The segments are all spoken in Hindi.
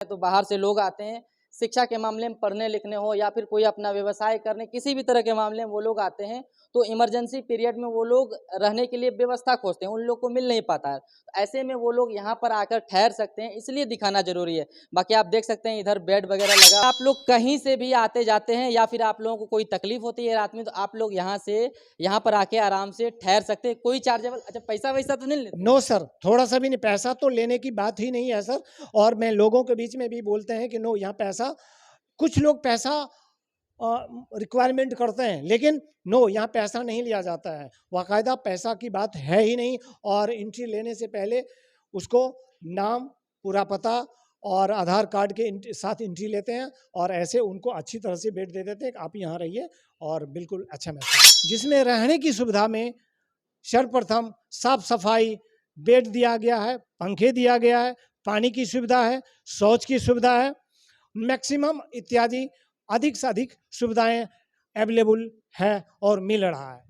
तो बाहर से लोग आते हैं, शिक्षा के मामले में पढ़ने लिखने हो या फिर कोई अपना व्यवसाय करने, किसी भी तरह के मामले में वो लोग आते हैं। तो इमरजेंसी पीरियड में वो लोग रहने के लिए व्यवस्था खोजते हैं, उन लोग को मिल नहीं पाता है। तो ऐसे में वो लोग यहाँ पर आकर ठहर सकते हैं, इसलिए दिखाना जरूरी है। बाकी आप देख सकते हैं इधर बेड वगैरह लगा। आप लोग कहीं से भी आते जाते हैं या फिर आप लोगों को कोई तकलीफ होती है रात में, तो आप लोग यहाँ पर आके आराम से ठहर सकते हैं। कोई चार्जेबल, अच्छा पैसा वैसा तो नहीं लेते? नो सर, थोड़ा सा भी नहीं, पैसा तो लेने की बात ही नहीं है सर। और मैं लोगों के बीच में भी बोलते हैं कि नो, यहाँ पैसा, कुछ लोग पैसा रिक्वायरमेंट करते हैं, लेकिन नो, यहाँ पैसा नहीं लिया जाता है। बाकायदा पैसा की बात है ही नहीं। और एंट्री लेने से पहले उसको नाम, पूरा पता और आधार कार्ड के साथ एंट्री लेते हैं, और ऐसे उनको अच्छी तरह से बेड दे देते हैं कि आप यहाँ रहिए और बिल्कुल अच्छा महसूस। जिसमें रहने की सुविधा में सर्वप्रथम साफ सफाई, बेड दिया गया है, पंखे दिया गया है, पानी की सुविधा है, शौच की सुविधा है, मैक्सिमम इत्यादि अधिक से अधिक सुविधाएं अवेलेबल है और मिल रहा है।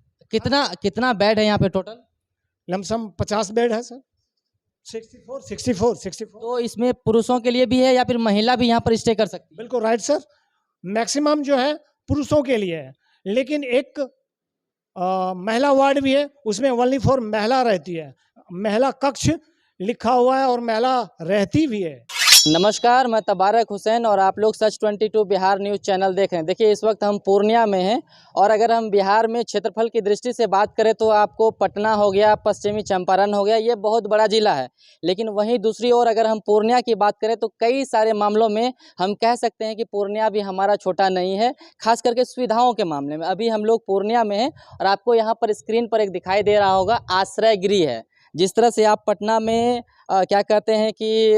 कितना बेड है यहाँ पे टोटल? लमसम 50 बेड है सर। 64। तो इसमें पुरुषों के लिए भी है या फिर महिला भी यहाँ पर स्टे कर सकती है? बिल्कुल राइट सर, मैक्सिमम जो है पुरुषों के लिए है, लेकिन एक महिला वार्ड भी है, उसमें ओनली फॉर महिला रहती है। महिला कक्ष लिखा हुआ है और महिला रहती भी है। नमस्कार, मैं तबारक हुसैन और आप लोग सच 22 बिहार न्यूज़ चैनल देख रहे हैं। देखिए, इस वक्त हम पूर्णिया में हैं और अगर हम बिहार में क्षेत्रफल की दृष्टि से बात करें तो आपको पटना हो गया, पश्चिमी चंपारण हो गया, ये बहुत बड़ा ज़िला है। लेकिन वहीं दूसरी ओर अगर हम पूर्णिया की बात करें तो कई सारे मामलों में हम कह सकते हैं कि पूर्णिया भी हमारा छोटा नहीं है, खास करके सुविधाओं के मामले में। अभी हम लोग पूर्णिया में हैं और आपको यहाँ पर स्क्रीन पर एक दिखाई दे रहा होगा, आश्रय गृह है। जिस तरह से आप पटना में क्या कहते हैं कि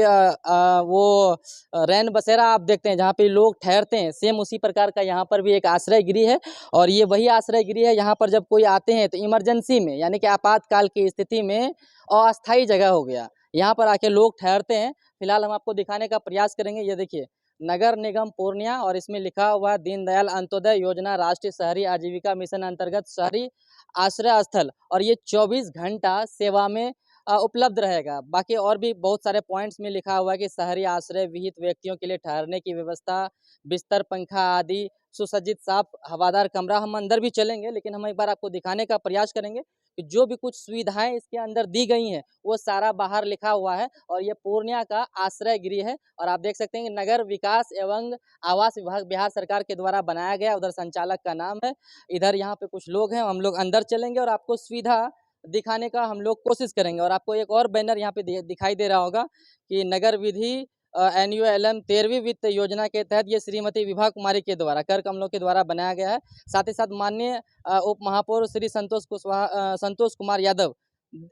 वो रैन बसेरा आप देखते हैं जहाँ पे लोग ठहरते हैं, सेम उसी प्रकार का यहाँ पर भी एक आश्रय गृह है। और ये वही आश्रय गृह है, यहाँ पर जब कोई आते हैं तो इमरजेंसी में, यानी कि आपातकाल की स्थिति में अस्थायी जगह हो गया, यहाँ पर आके लोग ठहरते हैं। फिलहाल हम आपको दिखाने का प्रयास करेंगे। ये देखिए, नगर निगम पूर्णिया और इसमें लिखा हुआ है दीनदयाल अंत्योदय योजना राष्ट्रीय शहरी आजीविका मिशन अंतर्गत शहरी आश्रय स्थल, और ये 24 घंटा सेवा में उपलब्ध रहेगा। बाकी और भी बहुत सारे पॉइंट्स में लिखा हुआ है कि शहरी आश्रय विहित व्यक्तियों के लिए ठहरने की व्यवस्था, बिस्तर, पंखा आदि, सुसज्जित साफ हवादार कमरा। हम अंदर भी चलेंगे, लेकिन हम एक बार आपको दिखाने का प्रयास करेंगे कि जो भी कुछ सुविधाएं इसके अंदर दी गई हैं वो सारा बाहर लिखा हुआ है। और ये पूर्णिया का आश्रय गृह है और आप देख सकते हैं कि नगर विकास एवं आवास विभाग बिहार सरकार के द्वारा बनाया गया, उधर संचालक का नाम है। इधर यहाँ पे कुछ लोग हैं, हम लोग अंदर चलेंगे और आपको सुविधा दिखाने का हम लोग कोशिश करेंगे। और आपको एक और बैनर यहाँ पे दिखाई दे रहा होगा कि नगर विधि NULM 13वीं वित्त योजना के तहत ये श्रीमती विभा कुमारी के द्वारा, कर कमलों के द्वारा बनाया गया है। साथ ही साथ माननीय उप महापौर श्री संतोष कुमार यादव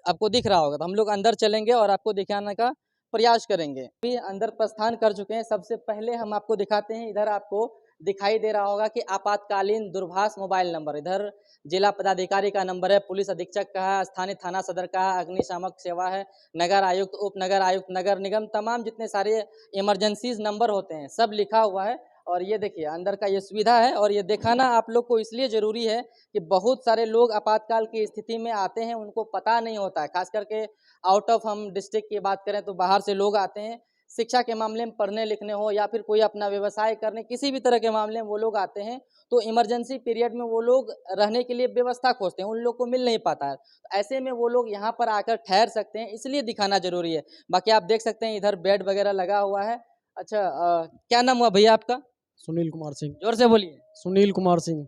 आपको दिख रहा होगा। तो हम लोग अंदर चलेंगे और आपको दिखाने का प्रयास करेंगे। अभी अंदर प्रस्थान कर चुके हैं। सबसे पहले हम आपको दिखाते हैं, इधर आपको दिखाई दे रहा होगा कि आपातकालीन दूरभाष मोबाइल नंबर, इधर जिला पदाधिकारी का नंबर है, पुलिस अधीक्षक का है, स्थानीय थाना सदर का है, अग्निशामक सेवा है, नगर आयुक्त, उप नगर आयुक्त, नगर निगम, तमाम जितने सारे इमरजेंसीज नंबर होते हैं सब लिखा हुआ है। और ये देखिए अंदर का ये सुविधा है और ये दिखाना आप लोग को इसलिए ज़रूरी है कि बहुत सारे लोग आपातकाल की स्थिति में आते हैं, उनको पता नहीं होता है। खास करके आउट ऑफ हम डिस्ट्रिक्ट की बात करें तो बाहर से लोग आते हैं, शिक्षा के मामले में पढ़ने लिखने हो या फिर कोई अपना व्यवसाय करने, किसी भी तरह के मामले में वो लोग आते हैं। तो इमरजेंसी पीरियड में वो लोग रहने के लिए व्यवस्था खोजते हैं, उन लोग को मिल नहीं पाता है। तो ऐसे में वो लोग यहाँ पर आकर ठहर सकते हैं, इसलिए दिखाना जरूरी है। बाकी आप देख सकते हैं इधर बेड वगैरह लगा हुआ है। अच्छा, क्या नाम हुआ भैया आपका? सुनील कुमार सिंह। जोर से बोलिए। सुनील कुमार सिंह।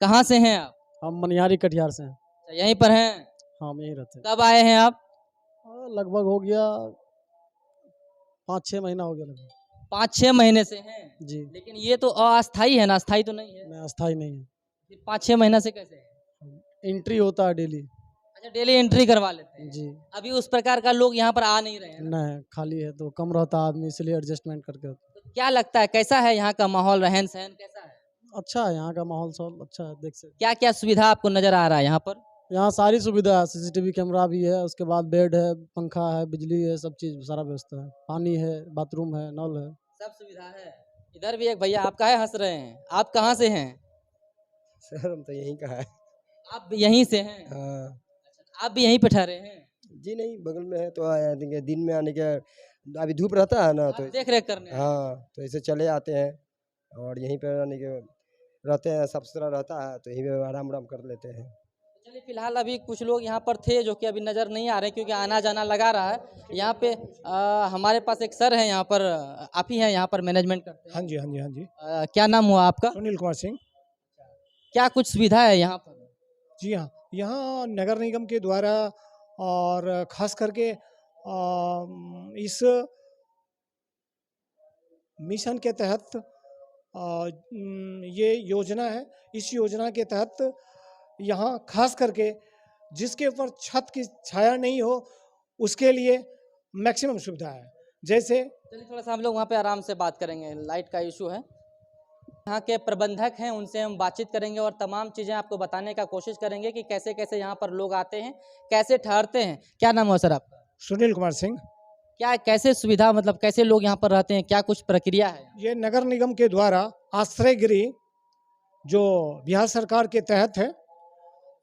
कहाँ से हैं आप? हम मनिहारी कटिहार से हैं। अच्छा, यहीं पर हैं? हाँ, हम यहीं रहते हैं। कब आए हैं आप? लगभग हो गया 5-6 महीना हो गया लगभग। 5-6 महीने से हैं जी। लेकिन ये तो अस्थाई है ना, अस्थाई तो नहीं है? मैं अस्थाई नहीं है। फिर 5-6 महीना से कैसे है? एंट्री होता है डेली। अच्छा, डेली एंट्री करवा लेते हैं। जी। अभी उस प्रकार का लोग यहाँ पर आ नहीं रहे हैं ना? नहीं, खाली है तो कम रहता आदमी, इसलिए एडजस्टमेंट करके होता। तो क्या लगता है कैसा है यहाँ का माहौल, रहन सहन कैसा है? अच्छा है यहाँ का माहौल, सब अच्छा है, देख सकते। क्या क्या सुविधा आपको नजर आ रहा है यहाँ पर? यहाँ सारी सुविधा है, CCTV कैमरा भी है, उसके बाद बेड है, पंखा है, बिजली है, सब चीज सारा व्यवस्था है, पानी है, बाथरूम है, नल है, सब सुविधा है। इधर भी एक भैया, आप काहे हंस रहे हैं? आप कहाँ से हैं? सर हम तो यहीं का है। आप भी यहीं से हैं? हाँ। अच्छा, आप भी यहीं पे ठहरे हैं? जी नहीं, बगल में है तो आया, दिन में आने का अभी धूप रहता है ना तो देख रेख करने आए हैं। हाँ, तो ऐसे चले आते हैं और यहीं पे यानी कि रहते हैं, साफ सुथरा रहता है तो यहीं पे आराम आराम कर लेते हैं। चलिए फिलहाल अभी कुछ लोग यहाँ पर थे जो कि अभी नज़र नहीं आ रहे क्योंकि आना जाना लगा रहा है। यहाँ पे हमारे पास एक सर हैं यहाँ पर, आप ही हैं यहाँ पर मैनेजमेंट करते हैं। हाँ जी, हाँ जी, हाँ जी। क्या नाम हुआ आपका? सुनील कुमार सिंह। क्या कुछ सुविधा है यहाँ पर? जी हाँ, यहाँ नगर निगम के द्वारा और ख़ास करके इस मिशन के तहत ये योजना है। इस योजना के तहत यहाँ ख़ास करके जिसके ऊपर छत की छाया नहीं हो, उसके लिए मैक्सिमम सुविधा है। जैसे चलिए थोड़ा सा हम लोग वहाँ पे आराम से बात करेंगे, लाइट का इशू है। यहाँ के प्रबंधक हैं, उनसे हम बातचीत करेंगे और तमाम चीज़ें आपको बताने का कोशिश करेंगे कि कैसे कैसे यहाँ पर लोग आते हैं, कैसे ठहरते हैं। क्या नाम हुआ सर आपका? सुनील कुमार सिंह। क्या कैसे सुविधा, मतलब कैसे लोग यहाँ पर रहते हैं, क्या कुछ प्रक्रिया है? ये नगर निगम के द्वारा आश्रय गृह जो बिहार सरकार के तहत है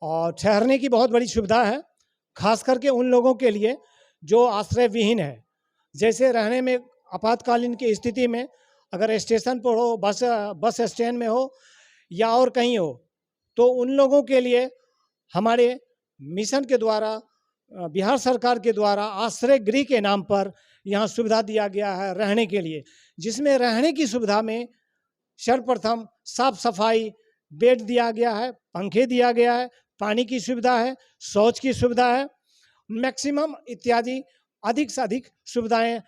और ठहरने की बहुत बड़ी सुविधा है, खास करके उन लोगों के लिए जो आश्रय विहीन है। जैसे रहने में आपातकालीन की स्थिति में अगर स्टेशन पर हो, बस स्टैंड में हो या और कहीं हो, तो उन लोगों के लिए हमारे मिशन के द्वारा बिहार सरकार के द्वारा आश्रय गृह के नाम पर यहाँ सुविधा दिया गया है रहने के लिए, जिसमें रहने की सुविधा में सर्वप्रथम साफ सफाई, बेड दिया गया है, पंखे दिया गया है, पानी की सुविधा है, शौच की सुविधा है, मैक्सिमम इत्यादि अधिक से अधिक सुविधाएं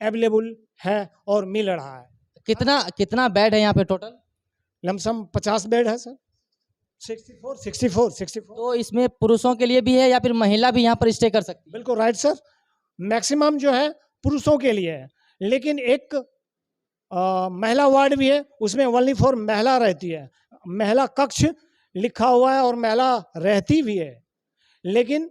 अवेलेबल है और मिल रहा है। कितना कितना बेड है यहाँ पे टोटल? लमसम 50 बेड है सर। 64। तो इसमें पुरुषों के लिए भी है या फिर महिला भी यहाँ पर स्टे कर सकती है? बिल्कुल राइट सर। मैक्सिमम जो है पुरुषों के लिए है, लेकिन एक महिला वार्ड भी है, उसमें ओनली फॉर महिला रहती है। महिला कक्ष लिखा हुआ है और महिला रहती भी है। लेकिन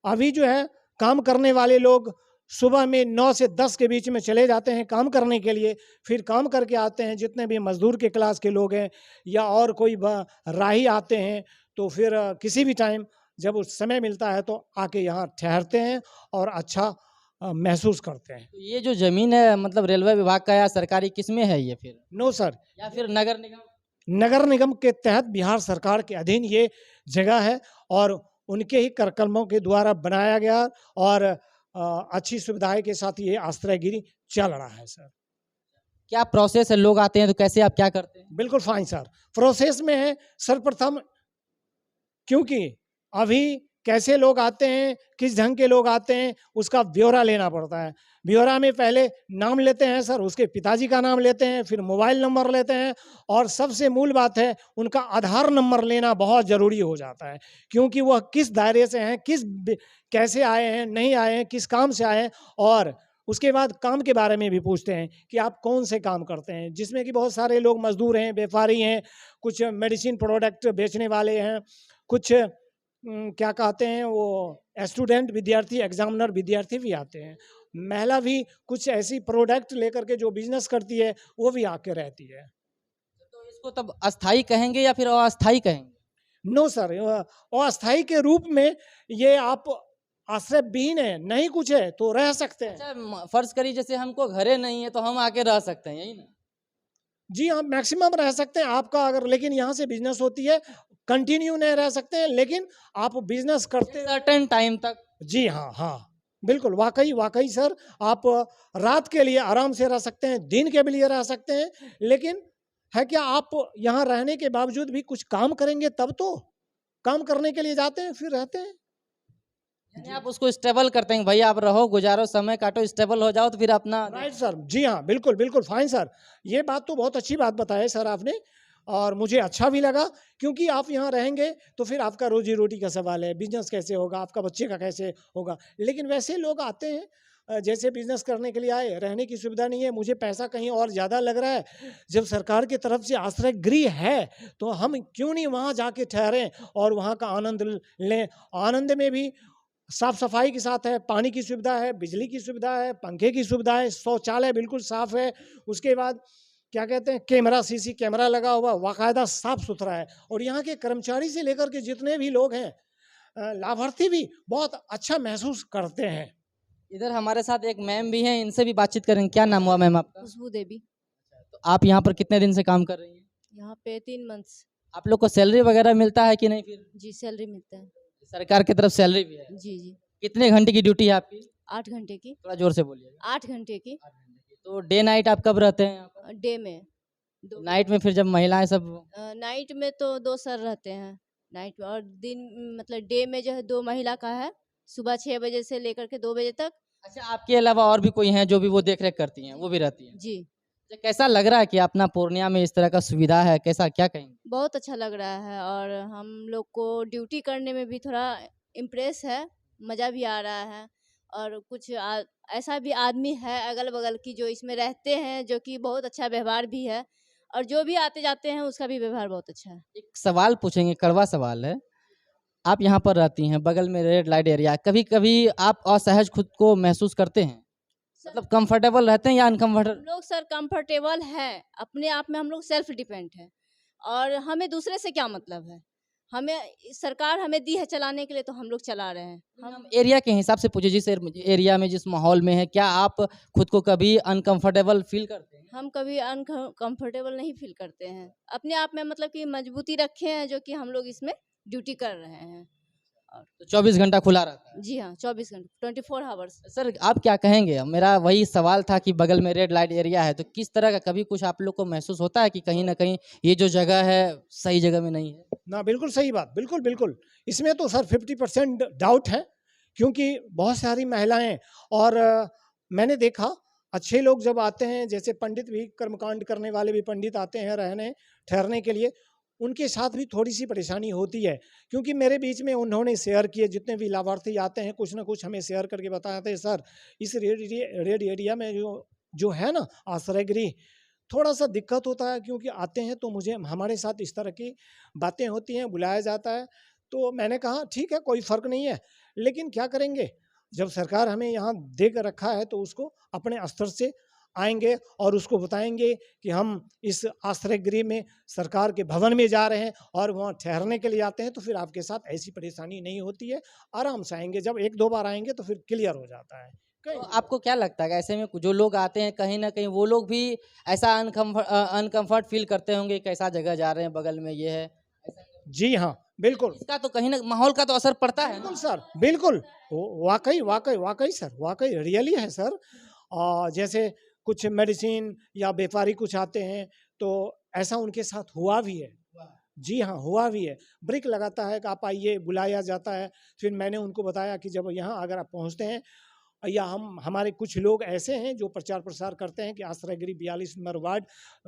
अभी जो है काम करने वाले लोग सुबह में 9 से 10 के बीच में चले जाते हैं काम करने के लिए, फिर काम करके आते हैं। जितने भी मजदूर के क्लास के लोग हैं या और कोई राही आते हैं, तो फिर किसी भी टाइम जब उस समय मिलता है तो आके यहाँ ठहरते हैं और अच्छा महसूस करते हैं। तो ये जो जमीन है मतलब रेलवे विभाग का या सरकारी, किसमें है ये फिर? नो सर, या फिर नगर निगम? नगर निगम के तहत बिहार सरकार के अधीन ये जगह है और उनके ही कार्यक्रमों के द्वारा बनाया गया और अच्छी सुविधाएं के साथ ये आश्रय गृह चल रहा है सर। क्या प्रोसेस है, लोग आते हैं तो कैसे आप क्या करते हैं? बिल्कुल फाइन सर। प्रोसेस में है सर्वप्रथम, क्योंकि अभी कैसे लोग आते हैं, किस ढंग के लोग आते हैं, उसका ब्यौरा लेना पड़ता है। ब्यौरा में पहले नाम लेते हैं सर, उसके पिताजी का नाम लेते हैं, फिर मोबाइल नंबर लेते हैं और सबसे मूल बात है उनका आधार नंबर लेना बहुत ज़रूरी हो जाता है, क्योंकि वह किस दायरे से हैं, कैसे आए हैं, नहीं आए हैं, किस काम से आए हैं। और उसके बाद काम के बारे में भी पूछते हैं कि आप कौन से काम करते हैं, जिसमें कि बहुत सारे लोग मजदूर हैं, व्यापारी हैं, कुछ मेडिसिन प्रोडक्ट बेचने वाले हैं, कुछ क्या कहते हैं वो स्टूडेंट विद्यार्थी, एग्जामिनर विद्यार्थी भी आते हैं। महिला भी कुछ ऐसी प्रोडक्ट लेकर के जो बिजनेस करती है वो भी आके रहती है। तो इसको तब अस्थाई कहेंगे या फिर अस्थाई कहेंगे? नो सर, अस्थाई के रूप में ये आप आश्रय विहीन है, नहीं कुछ है तो रह सकते हैं। अच्छा, फर्ज करिए जैसे हमको घरे नहीं है तो हम आके रह सकते हैं, यही ना? जी हाँ, मैक्सिमम रह सकते हैं आपका अगर, लेकिन यहाँ से बिजनेस होती है, कंटिन्यू नहीं रह सकते हैं, लेकिन आप बिजनेस करते हैं सर्टेन टाइम तक। जी हाँ, हाँ बिल्कुल, वाकई सर। आप रात के लिए आराम से रह सकते हैं, दिन के लिए रह सकते हैं, लेकिन है क्या आप यहाँ रहने के बावजूद भी कुछ काम करेंगे तब तो। काम करने के लिए जाते हैं फिर रहते हैं। यानी आप उसको स्टेबल करते हैं, भाई आप रहो, गुजारो, समय काटो, स्टेबल हो जाओ तो फिर अपना। राइट सर, जी हाँ, बिल्कुल फाइन सर। ये बात तो बहुत अच्छी बात बताई सर आपने और मुझे अच्छा भी लगा, क्योंकि आप यहाँ रहेंगे तो फिर आपका रोजी रोटी का सवाल है, बिजनेस कैसे होगा, आपका बच्चे का कैसे होगा। लेकिन वैसे लोग आते हैं जैसे बिजनेस करने के लिए आए, रहने की सुविधा नहीं है, मुझे पैसा कहीं और ज़्यादा लग रहा है, जब सरकार की तरफ से आश्रय गृह है तो हम क्यों नहीं वहाँ जाके ठहरें और वहाँ का आनंद लें। आनंद में भी साफ सफाई के साथ है, पानी की सुविधा है, बिजली की सुविधा है, पंखे की सुविधा है, शौचालय बिल्कुल साफ है, उसके बाद क्या कहते हैं कैमरा, सीसी कैमरा लगा हुआ, बाकायदा साफ सुथरा है। और यहाँ के कर्मचारी से लेकर के जितने भी लोग हैं लाभार्थी भी बहुत अच्छा महसूस करते हैं। इधर हमारे साथ एक मैम भी हैं, इनसे भी बातचीत करेंगे। क्या नाम हुआ मैम आपका? खुशबू देवी। तो आप यहाँ पर कितने दिन से काम कर रही हैं? यहाँ पे 3 मंथ्स। आप लोग को सैलरी वगैरह मिलता है कि नहीं? फिर जी सैलरी मिलता है। सरकार की तरफ सैलरी भी है? जी जी। कितने घंटे की ड्यूटी है आपकी? 8 घंटे की। थोड़ा जोर से बोलिएगा। 8 घंटे की। 8 घंटे की। तो डे नाइट आप कब रहते हैं यहाँ पर? डे में दो। नाइट में फिर जब महिलाएं सब नाइट में तो 2 सर रहते हैं नाइट में, और दिन मतलब डे में जो है 2 महिला का है, सुबह 6 बजे से लेकर के 2 बजे तक। अच्छा, आपके अलावा और भी कोई हैं जो भी वो देख रेख करती हैं, वो भी रहती हैं? जी अच्छा, कैसा लग रहा है कि अपना पूर्णिया में इस तरह का सुविधा है, कैसा क्या कहेंगे? बहुत अच्छा लग रहा है, और हम लोग को ड्यूटी करने में भी थोड़ा इम्प्रेस है, मज़ा भी आ रहा है। और कुछ ऐसा भी आदमी है अगल बगल की जो इसमें रहते हैं, जो कि बहुत अच्छा व्यवहार भी है, और जो भी आते जाते हैं उसका भी व्यवहार बहुत अच्छा है। एक सवाल पूछेंगे, कड़वा सवाल है। आप यहाँ पर रहती हैं, बगल में रेड लाइट एरिया, कभी कभी आप असहज खुद को महसूस करते हैं? मतलब कंफर्टेबल रहते हैं या हम अनकंफर्टेबल? लोग सर कंफर्टेबल है अपने आप में, हम लोग सेल्फ डिपेंड है, और हमें दूसरे से क्या मतलब है। हमें सरकार हमें दी है चलाने के लिए, तो हम लोग चला रहे हैं। हम एरिया के हिसाब से पूछे, जिस एरिया में जिस माहौल में है, क्या आप खुद को कभी अनकंफर्टेबल फील करते हैं? हम कभी अनकंफर्टेबल नहीं फील करते हैं अपने आप में, मतलब कि मजबूती रखे हैं जो कि हम लोग इसमें ड्यूटी कर रहे हैं। तो 24 घंटा खुला रहता है? जी हाँ, 24 घंटे 24 आवर्स। सर आप क्या कहेंगे? मेरा वही सवाल था कि बगल में रेड लाइट एरिया है, तो किस तरह का कभी कुछ आप लोग को महसूस होता है कि कहीं ना कहीं ये जो जगह है सही जगह में नहीं है? ना, बिल्कुल सही बात, बिल्कुल बिल्कुल। इसमें तो सर 50% डाउट है, क्योंकि बहुत सारी महिलाएं और मैंने देखा अच्छे लोग जब आते हैं, जैसे पंडित भी, कर्मकांड करने वाले भी पंडित आते हैं रहने ठहरने के लिए, उनके साथ भी थोड़ी सी परेशानी होती है। क्योंकि मेरे बीच में उन्होंने शेयर किए, जितने भी लाभार्थी आते हैं कुछ ना कुछ हमें शेयर करके बताते हैं, सर इस रेड एरिया में जो है ना आश्रय गृह, थोड़ा सा दिक्कत होता है, क्योंकि आते हैं तो मुझे हमारे साथ इस तरह की बातें होती हैं, बुलाया जाता है। तो मैंने कहा ठीक है, कोई फ़र्क नहीं है, लेकिन क्या करेंगे, जब सरकार हमें यहाँ दे कर रखा है तो उसको अपने स्तर से आएंगे और उसको बताएंगे कि हम इस आश्रय गृह में सरकार के भवन में जा रहे हैं और वहाँ ठहरने के लिए आते हैं, तो फिर आपके साथ ऐसी परेशानी नहीं होती है, आराम से आएंगे। जब 1-2 बार आएंगे तो फिर क्लियर हो जाता है। तो आपको क्या लगता है कि ऐसे में जो लोग आते हैं, कहीं ना कहीं वो लोग भी ऐसा अनकंफर्ट फील करते होंगे, कैसा जगह जा रहे हैं, बगल में ये है, ऐसा? जी हाँ, बिल्कुल इसका तो कहीं ना माहौल का तो असर पड़ता है ना? बिल्कुल सर, बिल्कुल। वाक़ई, वाक़ई, वाक़ई सर, वाक़ई रियली है सर। जैसे कुछ मेडिसिन या व्यापारी कुछ आते हैं, तो ऐसा उनके साथ हुआ भी है। जी हाँ, हुआ भी है। ब्रेक लगाता है कि आप आइए, बुलाया जाता है। फिर मैंने उनको बताया कि जब यहाँ अगर आप पहुँचते हैं, या हमारे कुछ लोग ऐसे हैं जो प्रचार प्रसार करते हैं कि आश्रय गृह 42 नंबर वार्ड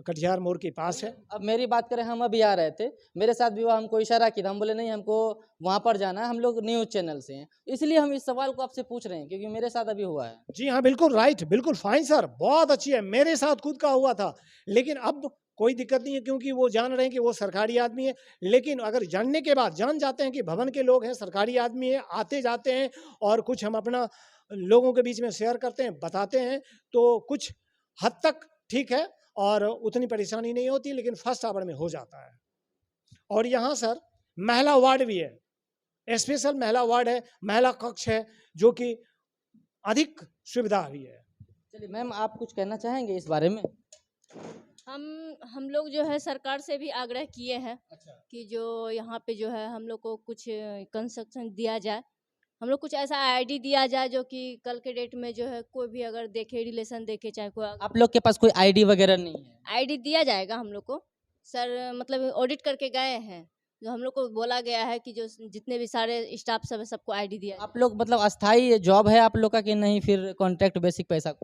कटिहार मोड़ के पास है। अब मेरी बात करें, हम अभी आ रहे थे, मेरे साथ भी वो हमको इशारा किया था, हम बोले नहीं हमको वहाँ पर जाना है, हम लोग न्यूज़ चैनल से हैं, इसलिए हम इस सवाल को आपसे पूछ रहे हैं, क्योंकि मेरे साथ अभी हुआ है। जी हाँ, बिल्कुल राइट, बिल्कुल फाइन सर, बहुत अच्छी है। मेरे साथ खुद का हुआ था, लेकिन अब कोई दिक्कत नहीं है, क्योंकि वो जान रहे हैं कि वो सरकारी आदमी है। लेकिन अगर जानने के बाद जान जाते हैं कि भवन के लोग हैं, सरकारी आदमी है, आते जाते हैं, और कुछ हम अपना लोगों के बीच में शेयर करते हैं, बताते हैं, तो कुछ हद तक ठीक है और उतनी परेशानी नहीं होती, लेकिन फर्स्ट आवर में हो जाता है। और यहाँ सर महिला वार्ड भी है, स्पेशल महिला वार्ड है, महिला कक्ष है, जो कि अधिक सुविधा भी है। चलिए मैम, आप कुछ कहना चाहेंगे इस बारे में? हम लोग जो है सरकार से भी आग्रह किए हैं कि जो यहाँ पे जो है हम लोग को कुछ कंस्ट्रक्शन दिया जाए, हम लोग कुछ ऐसा आईडी दिया जाए जो कि कल के डेट में जो है कोई भी अगर देखे, रिलेशन देखे, चाहे कोई आप लोग के पास कोई आईडी वगैरह नहीं है? आईडी दिया जाएगा हम लोग को सर, मतलब ऑडिट करके गए हैं, जो हम लोग को बोला गया है कि जो जितने भी सारे स्टाफ सब है सबको आईडी दिया आप लोग मतलब अस्थाई जॉब है आप लोग का कि नहीं, फिर कॉन्ट्रैक्ट बेसिक पैसा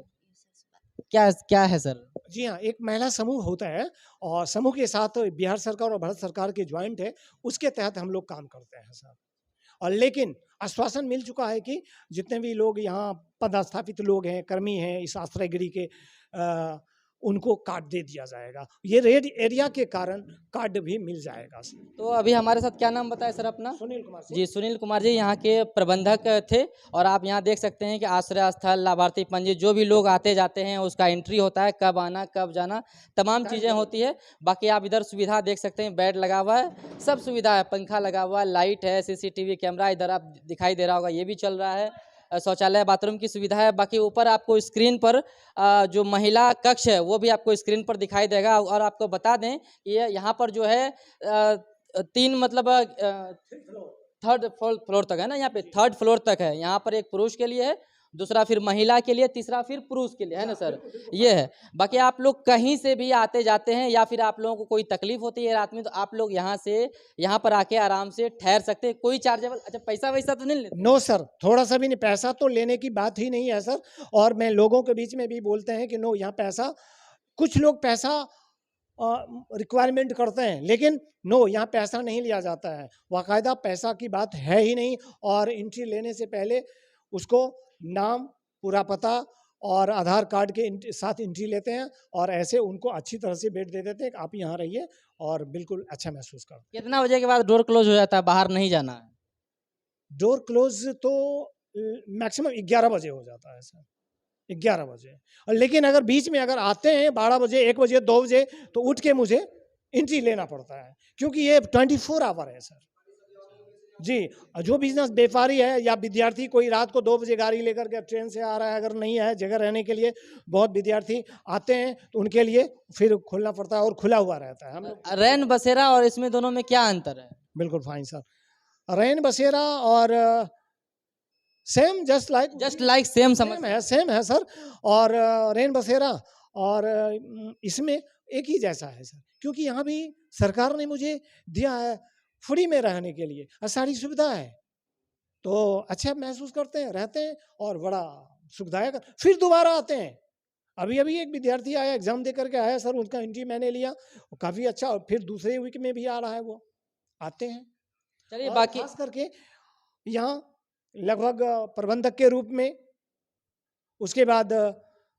क्या क्या है सर? जी हाँ, एक महिला समूह होता है और समूह के साथ बिहार सरकार और भारत सरकार के ज्वाइंट है, उसके तहत हम लोग काम करते हैं सर। और लेकिन आश्वासन मिल चुका है कि जितने भी लोग यहाँ पदस्थापित लोग हैं, कर्मी हैं इस आश्रय गृह के, उनको कार्ड दे दिया जाएगा। ये रेड एरिया के कारण कार्ड भी मिल जाएगा। तो अभी हमारे साथ क्या नाम बताया सर अपना? सुनील कुमार जी, सुनील कुमार जी यहाँ के प्रबंधक थे, और आप यहाँ देख सकते हैं कि आश्रय स्थल, लाभार्थी पंजी, जो भी लोग आते जाते हैं उसका एंट्री होता है, कब आना कब जाना, तमाम चीज़ें होती है। बाकी आप इधर सुविधा देख सकते हैं, बेड लगा हुआ है, सब सुविधा है, पंखा लगा हुआ है, लाइट है, CCTV कैमरा इधर आप दिखाई दे रहा होगा, ये भी चल रहा है। शौचालय बाथरूम की सुविधा है। बाकी ऊपर आपको स्क्रीन पर जो महिला कक्ष है वो भी आपको स्क्रीन पर दिखाई देगा। और आपको बता दें कि ये यहाँ पर जो है 3 मतलब थर्ड फ्लोर तक है ना, यहाँ पे 3rd फ्लोर तक है। यहाँ पर एक पुरुष के लिए है, दूसरा फिर महिला के लिए, तीसरा फिर पुरुष के लिए, है ना सर, ये है। बाकी आप लोग कहीं से भी आते जाते हैं या फिर आप लोगों को कोई तकलीफ होती है रात में, तो आप लोग यहाँ पर आके आराम से ठहर सकते हैं। कोई चार्जेबल, अच्छा पैसा वैसा तो नहीं लेते? नो सर, थोड़ा सा भी नहीं, पैसा तो लेने की बात ही नहीं है सर। और मैं लोगों के बीच में भी बोलते हैं कि नो, यहाँ पैसा, कुछ लोग पैसा रिक्वायरमेंट करते हैं, लेकिन नो, यहाँ पैसा नहीं लिया जाता है। बाकायदा पैसा की बात है ही नहीं। और एंट्री लेने से पहले उसको नाम, पूरा पता और आधार कार्ड के साथ एंट्री लेते हैं, और ऐसे उनको अच्छी तरह से बेड दे देते हैं कि आप यहाँ रहिए और बिल्कुल अच्छा महसूस करो। कितना बजे के बाद डोर क्लोज हो जाता है, बाहर नहीं जाना है? डोर क्लोज तो मैक्सिमम 11 बजे हो जाता है सर, 11 बजे। और लेकिन अगर बीच में अगर आते हैं 12 बजे, 1 बजे, 2 बजे, तो उठ के मुझे एंट्री लेना पड़ता है, क्योंकि ये 24 आवर है सर जी। जो बिजनेस व्यापारी है या विद्यार्थी, कोई रात को 2 बजे गाड़ी लेकर के ट्रेन से आ रहा है, अगर नहीं है जगह रहने के लिए, बहुत विद्यार्थी आते हैं, तो उनके लिए फिर खोलना पड़ता है और खुला हुआ रहता है। हम लोग रैन बसेरा और इसमें दोनों में क्या अंतर है? बिल्कुल फाइन सर। रैन बसेरा और सेम, जस्ट लाइक सेम समझ सेम है सर। और रैन बसेरा और इसमें एक ही जैसा है सर, क्योंकि यहाँ भी सरकार ने मुझे दिया है फ्री में रहने के लिए, और सारी सुविधा है, तो अच्छा महसूस करते हैं, रहते हैं, और बड़ा सुखदायक। फिर दोबारा आते हैं। अभी अभी एक विद्यार्थी आया, एग्जाम दे करके आया सर, उसका एंट्री मैंने लिया, काफ़ी अच्छा, और फिर दूसरे वीक में भी आ रहा है, वो आते हैं। चलिए और बाकी खास करके यहाँ लगभग प्रबंधक के रूप में, उसके बाद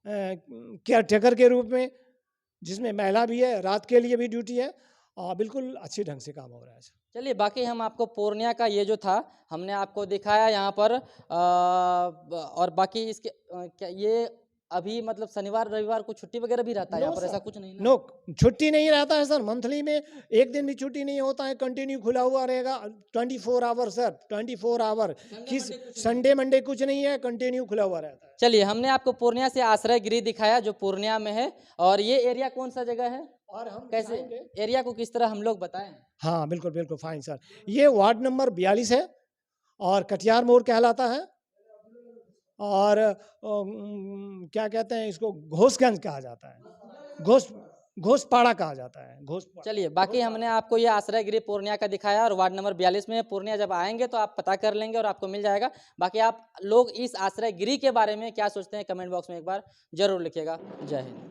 केयर टेकर के रूप में, जिसमें महिला भी है, रात के लिए भी ड्यूटी है, और बिल्कुल अच्छे ढंग से काम हो रहा है। चलिए बाकी हम आपको पूर्णिया का ये जो था हमने आपको दिखाया यहाँ पर और बाकी इसके क्या ये अभी मतलब शनिवार रविवार को छुट्टी वगैरह भी रहता है यहाँ पर? ऐसा कुछ नहीं ना? नो, छुट्टी नहीं रहता है सर। मंथली में एक दिन भी छुट्टी नहीं होता है, कंटिन्यू खुला हुआ रहेगा 24 आवर सर, 24 आवर। किस संडे मंडे कुछ नहीं है, कंटिन्यू खुला हुआ रहता है। चलिए हमने आपको पूर्णिया से आश्रय गृह दिखाया जो पूर्णिया में है। और ये एरिया कौन सा जगह है और हम कैसे दिखाएंगे। एरिया को किस तरह हम लोग बताएं? हाँ बिल्कुल बिल्कुल फाइन सर। ये वार्ड नंबर 42 है और कटियार मोड़ कहलाता है, और क्या कहते हैं इसको, घोषगंज कहा जाता है, घोषपाड़ा कहा जाता है, घोषपाड़ा। चलिए बाकी हमने आपको ये आश्रय गृह पूर्णिया का दिखाया और वार्ड नंबर 42 में पूर्णिया जब आएंगे तो आप पता कर लेंगे और आपको मिल जाएगा। बाकी आप लोग इस आश्रय गृह के बारे में क्या सोचते हैं कमेंट बॉक्स में एक बार जरूर लिखिएगा। जय हिंद।